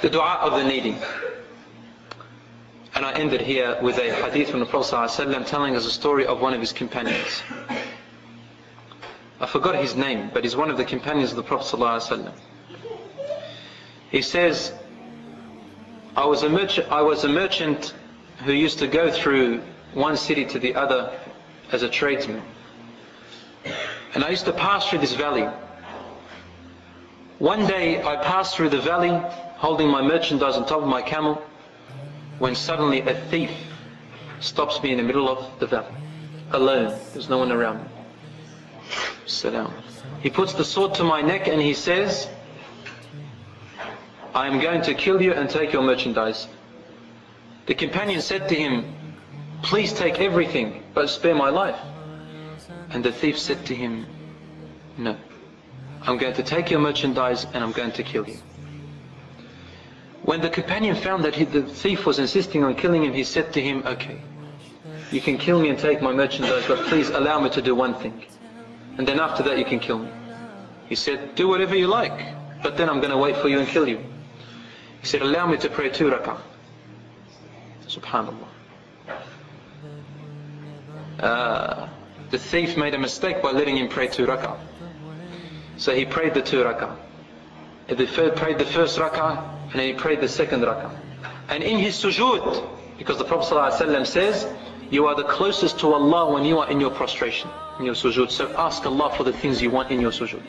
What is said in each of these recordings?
The dua of the needy. And I ended here with a hadith from the Prophet ﷺ telling us a story of one of his companions. I forgot his name, but he's one of the companions of the Prophet ﷺ. He says, I was a merchant who used to go through one city to the other as a tradesman. And I used to pass through this valley. One day I passed through the valley holding my merchandise on top of my camel, when suddenly a thief stops me in the middle of the valley, alone. There's no one around me. Salam. He puts the sword to my neck and he says, I am going to kill you and take your merchandise. The companion said to him, please take everything, but spare my life. And the thief said to him, no, I'm going to take your merchandise and I'm going to kill you. When the companion found that the thief was insisting on killing him, he said to him, okay, you can kill me and take my merchandise, but please allow me to do one thing. And then after that you can kill me. He said, do whatever you like, but then I'm going to wait for you and kill you. He said, allow me to pray 2 rak'ah. Subhanallah. The thief made a mistake by letting him pray 2 rak'ah. So he prayed the 2 rak'ah. He prayed the first rak'ah, and then he prayed the second rak'ah. And in his sujood, because the Prophet ﷺ says, you are the closest to Allah when you are in your prostration, in your sujood. So ask Allah for the things you want in your sujood.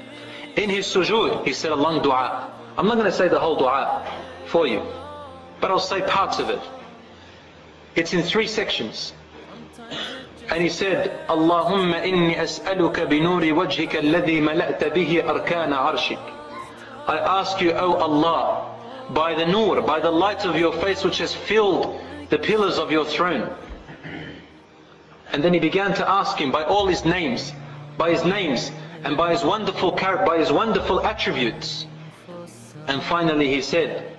In his sujood, he said a long dua. I'm not going to say the whole dua for you, but I'll say parts of it. It's in 3 sections. And he said, Allahumma inni as'aluka binuri wajhika alladhi mala'ta bihi arkana arshik. I ask you, O Allah, by the nur, by the light of your face which has filled the pillars of your throne. And then he began to ask him by all his names, and by his wonderful character, by his wonderful attributes. And finally he said,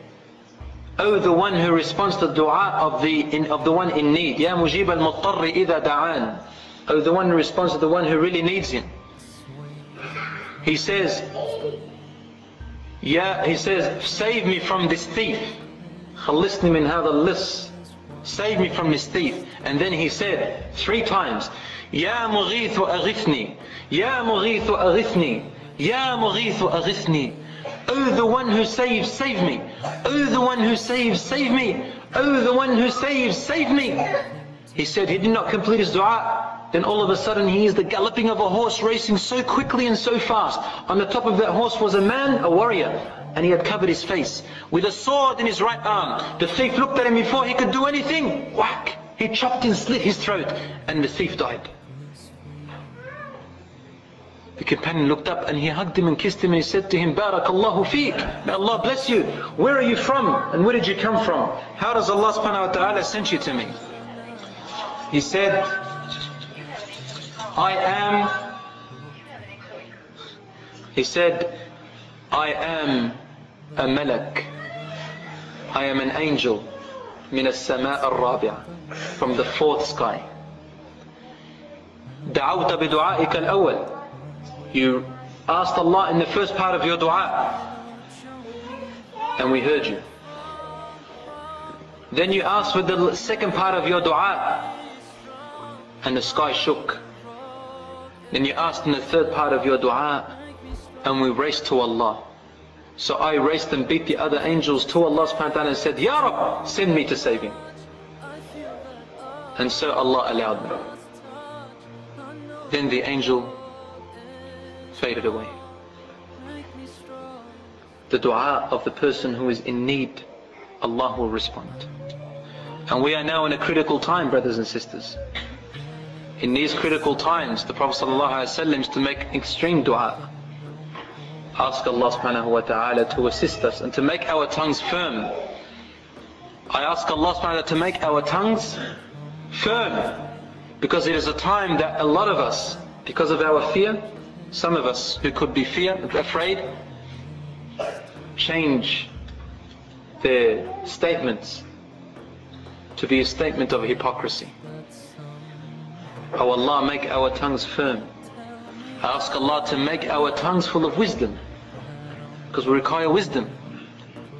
O the one who responds to the dua of the one in need, Ya mujib al-muttarri idha da'an. O the one who responds to the one who really needs him. He says, save me from this thief. Khalisni min hadha al-lis. Save me from this thief. And then he said 3 times, Ya mughithu aghithni, Ya mughithu aghithni, Ya mughithu aghithni. Oh the one who saves, save me. Oh the one who saves, save me. Oh the one who saves, save me. He said he did not complete his dua. Then all of a sudden he hears the galloping of a horse racing so quickly and so fast. On the top of that horse was a man, a warrior, and he had covered his face with a sword in his right arm. The thief looked at him before he could do anything. Whack! He chopped and slit his throat, and the thief died. The companion looked up and he hugged him and kissed him and he said to him, Barakallahu feek, may Allah bless you. Where are you from and where did you come from? How does Allah subhanahu wa ta'ala send you to me? He said, I am a malak. I am an angel min as-sama' al-rabi'a, from the 4th sky. Da'awta bi du'a'ika al-awwal. You asked Allah in the first part of your dua, and we heard you. Then you asked for the second part of your dua, and the sky shook. Then you asked in the third part of your dua, and we raced to Allah. So I raced and beat the other angels to Allah subhanahu wa ta'ala and said, Ya Rabb, send me to save him. And so Allah allowed me. Then the angel faded away. The dua of the person who is in need, Allah will respond. And we are now in a critical time, brothers and sisters. In these critical times, the Prophet ﷺ is to make extreme dua. Ask Allah subhanahu wa ta'ala to assist us and to make our tongues firm. I ask Allah subhanahu wa ta'ala to make our tongues firm, because it is a time that a lot of us, because of our fear, some of us who could be afraid, change their statements to be a statement of hypocrisy. Oh Allah, make our tongues firm. I ask Allah to make our tongues full of wisdom, because we require wisdom.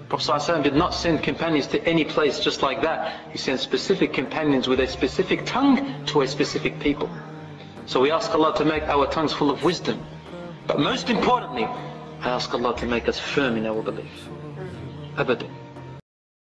Prophet ﷺ did not send companions to any place just like that. He sent specific companions with a specific tongue to a specific people. So we ask Allah to make our tongues full of wisdom. But most importantly, I ask Allah to make us firm in our belief. Abadan.